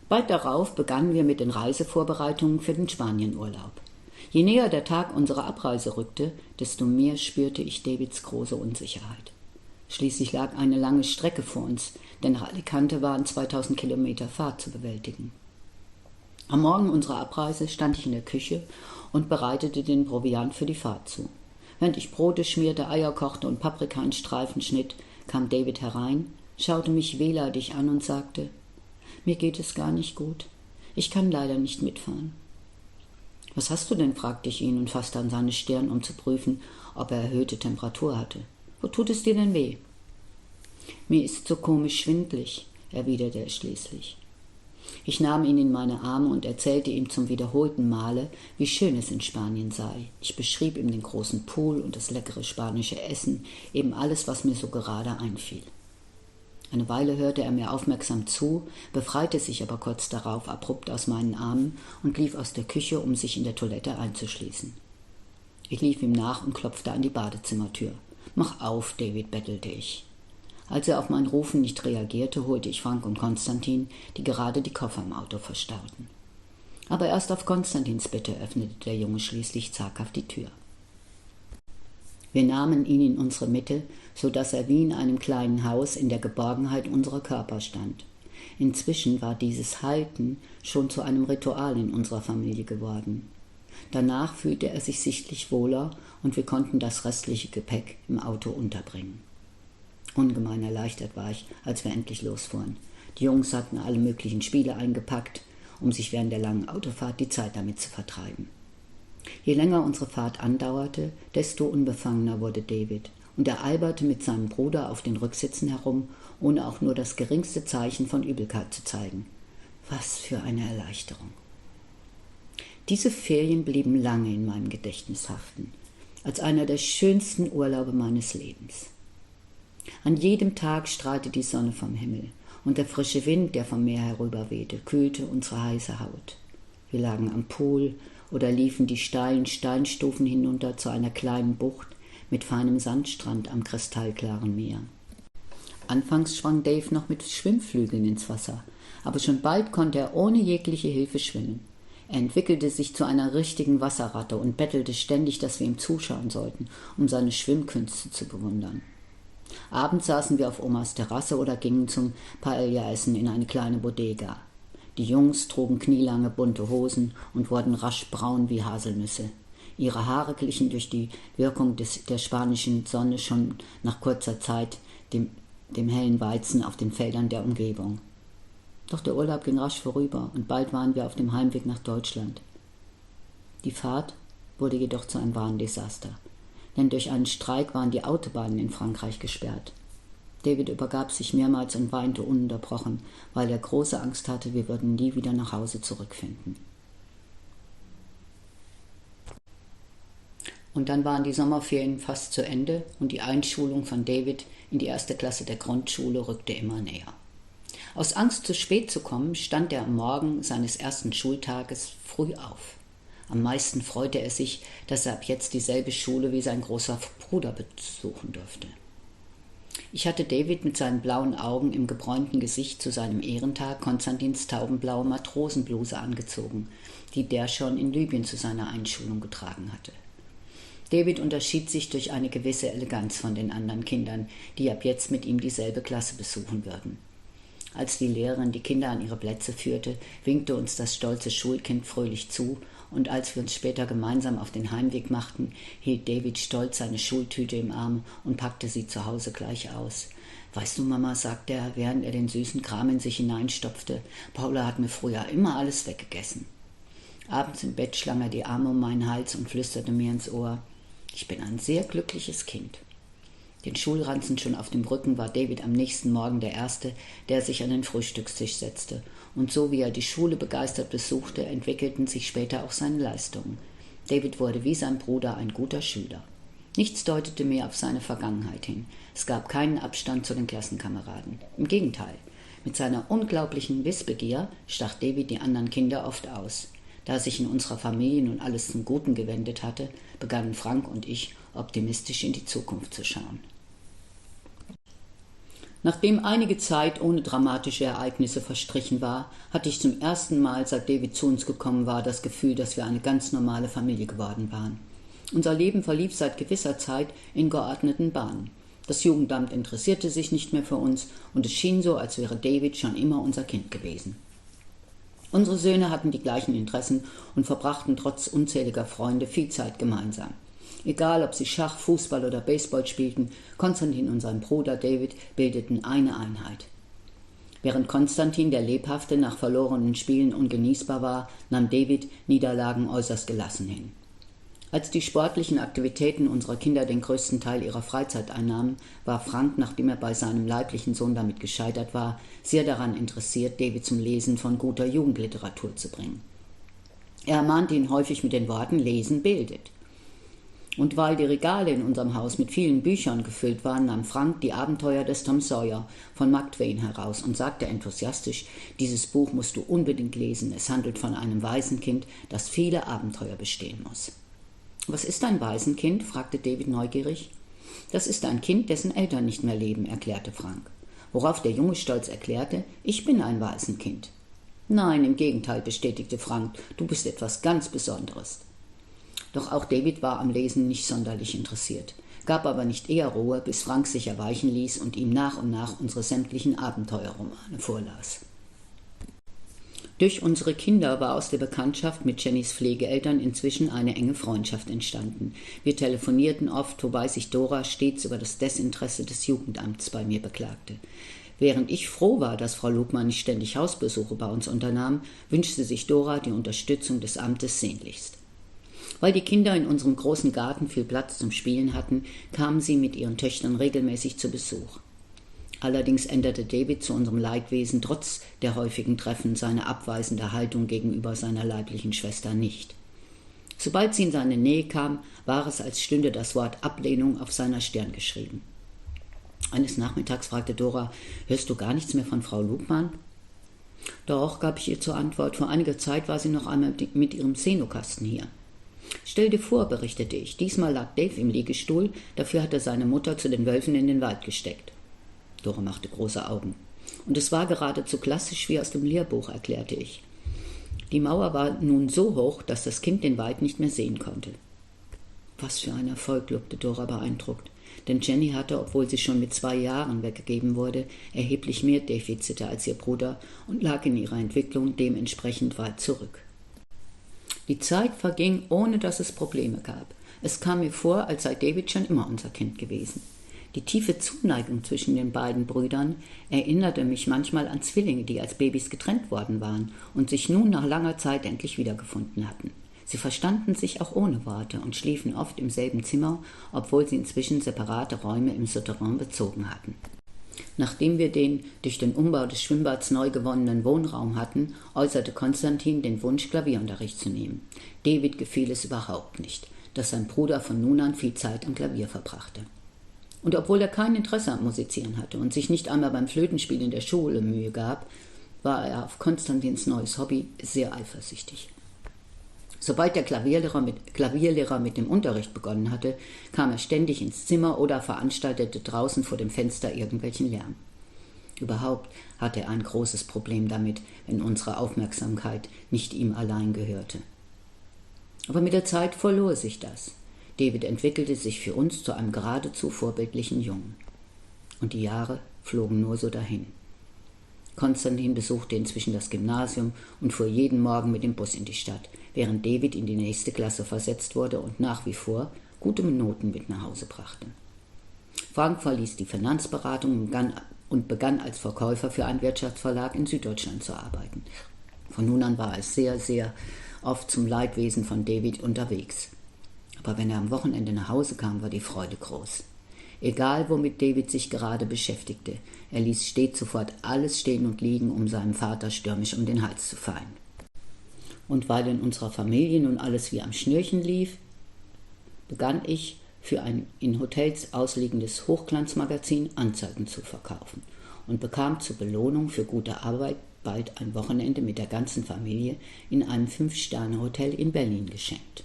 Bald darauf begannen wir mit den Reisevorbereitungen für den Spanienurlaub. Je näher der Tag unserer Abreise rückte, desto mehr spürte ich Davids große Unsicherheit. Schließlich lag eine lange Strecke vor uns, denn nach Alicante waren 2000 Kilometer Fahrt zu bewältigen. Am Morgen unserer Abreise stand ich in der Küche und bereitete den Proviant für die Fahrt zu. Während ich Brote schmierte, Eier kochte und Paprika in Streifen schnitt, kam David herein, schaute mich wehleidig an und sagte: »Mir geht es gar nicht gut. Ich kann leider nicht mitfahren.« »Was hast du denn?« fragte ich ihn und fasste an seine Stirn, um zu prüfen, ob er erhöhte Temperatur hatte. »Wo tut es dir denn weh?« »Mir ist so komisch schwindlig«, erwiderte er schließlich. Ich nahm ihn in meine Arme und erzählte ihm zum wiederholten Male, wie schön es in Spanien sei. Ich beschrieb ihm den großen Pool und das leckere spanische Essen, eben alles, was mir so gerade einfiel. Eine Weile hörte er mir aufmerksam zu, befreite sich aber kurz darauf abrupt aus meinen Armen und lief aus der Küche, um sich in der Toilette einzuschließen. Ich lief ihm nach und klopfte an die Badezimmertür. »Mach auf, David«, bettelte ich. Als er auf mein Rufen nicht reagierte, holte ich Frank und Konstantin, die gerade die Koffer im Auto verstauten. Aber erst auf Konstantins Bitte öffnete der Junge schließlich zaghaft die Tür. Wir nahmen ihn in unsere Mitte, so dass er wie in einem kleinen Haus in der Geborgenheit unserer Körper stand. Inzwischen war dieses Halten schon zu einem Ritual in unserer Familie geworden. Danach fühlte er sich sichtlich wohler und wir konnten das restliche Gepäck im Auto unterbringen. Ungemein erleichtert war ich, als wir endlich losfuhren. Die Jungs hatten alle möglichen Spiele eingepackt, um sich während der langen Autofahrt die Zeit damit zu vertreiben. Je länger unsere Fahrt andauerte, desto unbefangener wurde David, und er alberte mit seinem Bruder auf den Rücksitzen herum, ohne auch nur das geringste Zeichen von Übelkeit zu zeigen. Was für eine Erleichterung! Diese Ferien blieben lange in meinem Gedächtnis haften, als einer der schönsten Urlaube meines Lebens. An jedem Tag strahlte die Sonne vom Himmel, und der frische Wind, der vom Meer herüberwehte, kühlte unsere heiße Haut. Wir lagen am Pool oder liefen die steilen Steinstufen hinunter zu einer kleinen Bucht mit feinem Sandstrand am kristallklaren Meer. Anfangs schwang Dave noch mit Schwimmflügeln ins Wasser, aber schon bald konnte er ohne jegliche Hilfe schwimmen. Er entwickelte sich zu einer richtigen Wasserratte und bettelte ständig, dass wir ihm zuschauen sollten, um seine Schwimmkünste zu bewundern. Abends saßen wir auf Omas Terrasse oder gingen zum Paella-Essen in eine kleine Bodega. Die Jungs trugen knielange bunte Hosen und wurden rasch braun wie Haselnüsse. Ihre Haare glichen durch die Wirkung der spanischen Sonne schon nach kurzer Zeit dem hellen Weizen auf den Feldern der Umgebung. Doch der Urlaub ging rasch vorüber und bald waren wir auf dem Heimweg nach Deutschland. Die Fahrt wurde jedoch zu einem wahren Desaster, denn durch einen Streik waren die Autobahnen in Frankreich gesperrt. David übergab sich mehrmals und weinte ununterbrochen, weil er große Angst hatte, wir würden nie wieder nach Hause zurückfinden. Und dann waren die Sommerferien fast zu Ende und die Einschulung von David in die 1. Klasse der Grundschule rückte immer näher. Aus Angst, zu spät zu kommen, stand er am Morgen seines ersten Schultages früh auf. Am meisten freute er sich, dass er ab jetzt dieselbe Schule wie sein großer Bruder besuchen durfte. Ich hatte David mit seinen blauen Augen im gebräunten Gesicht zu seinem Ehrentag Konstantins taubenblaue Matrosenbluse angezogen, die der schon in Libyen zu seiner Einschulung getragen hatte. David unterschied sich durch eine gewisse Eleganz von den anderen Kindern, die ab jetzt mit ihm dieselbe Klasse besuchen würden. Als die Lehrerin die Kinder an ihre Plätze führte, winkte uns das stolze Schulkind fröhlich zu, und als wir uns später gemeinsam auf den Heimweg machten, hielt David stolz seine Schultüte im Arm und packte sie zu Hause gleich aus. »Weißt du, Mama«, sagte er, während er den süßen Kram in sich hineinstopfte, »Paula hat mir früher immer alles weggegessen.« Abends im Bett schlang er die Arme um meinen Hals und flüsterte mir ins Ohr: »Ich bin ein sehr glückliches Kind.« Den Schulranzen schon auf dem Rücken war David am nächsten Morgen der Erste, der sich an den Frühstückstisch setzte. Und so wie er die Schule begeistert besuchte, entwickelten sich später auch seine Leistungen. David wurde wie sein Bruder ein guter Schüler. Nichts deutete mehr auf seine Vergangenheit hin. Es gab keinen Abstand zu den Klassenkameraden. Im Gegenteil, mit seiner unglaublichen Wissbegier stach David die anderen Kinder oft aus. Da sich in unserer Familie nun alles zum Guten gewendet hatte, begannen Frank und ich optimistisch in die Zukunft zu schauen. Nachdem einige Zeit ohne dramatische Ereignisse verstrichen war, hatte ich zum ersten Mal, seit David zu uns gekommen war, das Gefühl, dass wir eine ganz normale Familie geworden waren. Unser Leben verlief seit gewisser Zeit in geordneten Bahnen. Das Jugendamt interessierte sich nicht mehr für uns und es schien so, als wäre David schon immer unser Kind gewesen. Unsere Söhne hatten die gleichen Interessen und verbrachten trotz unzähliger Freunde viel Zeit gemeinsam. Egal, ob sie Schach, Fußball oder Baseball spielten, Konstantin und sein Bruder David bildeten eine Einheit. Während Konstantin, der Lebhafte, nach verlorenen Spielen ungenießbar war, nahm David Niederlagen äußerst gelassen hin. Als die sportlichen Aktivitäten unserer Kinder den größten Teil ihrer Freizeit einnahmen, war Frank, nachdem er bei seinem leiblichen Sohn damit gescheitert war, sehr daran interessiert, David zum Lesen von guter Jugendliteratur zu bringen. Er ermahnte ihn häufig mit den Worten »Lesen bildet«. Und weil die Regale in unserem Haus mit vielen Büchern gefüllt waren, nahm Frank die Abenteuer des Tom Sawyer von Mark Twain heraus und sagte enthusiastisch, dieses Buch musst du unbedingt lesen, es handelt von einem Waisenkind, das viele Abenteuer bestehen muss. Was ist ein Waisenkind? Fragte David neugierig. Das ist ein Kind, dessen Eltern nicht mehr leben, erklärte Frank. Worauf der Junge stolz erklärte, ich bin ein Waisenkind. Nein, im Gegenteil, bestätigte Frank, du bist etwas ganz Besonderes. Doch auch David war am Lesen nicht sonderlich interessiert, gab aber nicht eher Ruhe, bis Frank sich erweichen ließ und ihm nach und nach unsere sämtlichen Abenteuerromane vorlas. Durch unsere Kinder war aus der Bekanntschaft mit Jennys Pflegeeltern inzwischen eine enge Freundschaft entstanden. Wir telefonierten oft, wobei sich Dora stets über das Desinteresse des Jugendamts bei mir beklagte. Während ich froh war, dass Frau Lugmann nicht ständig Hausbesuche bei uns unternahm, wünschte sich Dora die Unterstützung des Amtes sehnlichst. Weil die Kinder in unserem großen Garten viel Platz zum Spielen hatten, kamen sie mit ihren Töchtern regelmäßig zu Besuch. Allerdings änderte David zu unserem Leidwesen trotz der häufigen Treffen seine abweisende Haltung gegenüber seiner leiblichen Schwester nicht. Sobald sie in seine Nähe kam, war es, als stünde das Wort Ablehnung auf seiner Stirn geschrieben. Eines Nachmittags fragte Dora, »Hörst du gar nichts mehr von Frau Lugmann?« »Doch«, gab ich ihr zur Antwort, »vor einiger Zeit war sie noch einmal mit ihrem Xenokasten hier.« »Stell dir vor«, berichtete ich, »diesmal lag Dave im Liegestuhl, dafür hatte seine Mutter zu den Wölfen in den Wald gesteckt.« Dora machte große Augen. »Und es war geradezu klassisch wie aus dem Lehrbuch«, erklärte ich. Die Mauer war nun so hoch, dass das Kind den Wald nicht mehr sehen konnte. »Was für ein Erfolg«, lobte Dora beeindruckt. Denn Jenny hatte, obwohl sie schon mit 2 Jahren weggegeben wurde, erheblich mehr Defizite als ihr Bruder und lag in ihrer Entwicklung dementsprechend weit zurück. Die Zeit verging, ohne dass es Probleme gab. Es kam mir vor, als sei David schon immer unser Kind gewesen. Die tiefe Zuneigung zwischen den beiden Brüdern erinnerte mich manchmal an Zwillinge, die als Babys getrennt worden waren und sich nun nach langer Zeit endlich wiedergefunden hatten. Sie verstanden sich auch ohne Worte und schliefen oft im selben Zimmer, obwohl sie inzwischen separate Räume im Souterrain bezogen hatten. Nachdem wir den durch den Umbau des Schwimmbads neu gewonnenen Wohnraum hatten, äußerte Konstantin den Wunsch, Klavierunterricht zu nehmen. David gefiel es überhaupt nicht, dass sein Bruder von nun an viel Zeit am Klavier verbrachte. Und obwohl er kein Interesse am Musizieren hatte und sich nicht einmal beim Flötenspiel in der Schule Mühe gab, war er auf Konstantins neues Hobby sehr eifersüchtig. Sobald der Klavierlehrer mit dem Unterricht begonnen hatte, kam er ständig ins Zimmer oder veranstaltete draußen vor dem Fenster irgendwelchen Lärm. Überhaupt hatte er ein großes Problem damit, wenn unsere Aufmerksamkeit nicht ihm allein gehörte. Aber mit der Zeit verlor sich das. David entwickelte sich für uns zu einem geradezu vorbildlichen Jungen. Und die Jahre flogen nur so dahin. Konstantin besuchte inzwischen das Gymnasium und fuhr jeden Morgen mit dem Bus in die Stadt, während David in die nächste Klasse versetzt wurde und nach wie vor gute Noten mit nach Hause brachte. Frank verließ die Finanzberatung und begann als Verkäufer für einen Wirtschaftsverlag in Süddeutschland zu arbeiten. Von nun an war er sehr, sehr oft zum Leidwesen von David unterwegs. Aber wenn er am Wochenende nach Hause kam, war die Freude groß. Egal, womit David sich gerade beschäftigte, er ließ stets sofort alles stehen und liegen, um seinem Vater stürmisch um den Hals zu fallen. Und weil in unserer Familie nun alles wie am Schnürchen lief, begann ich, für ein in Hotels ausliegendes Hochglanzmagazin Anzeigen zu verkaufen und bekam zur Belohnung für gute Arbeit bald ein Wochenende mit der ganzen Familie in einem 5-Sterne-Hotel in Berlin geschenkt.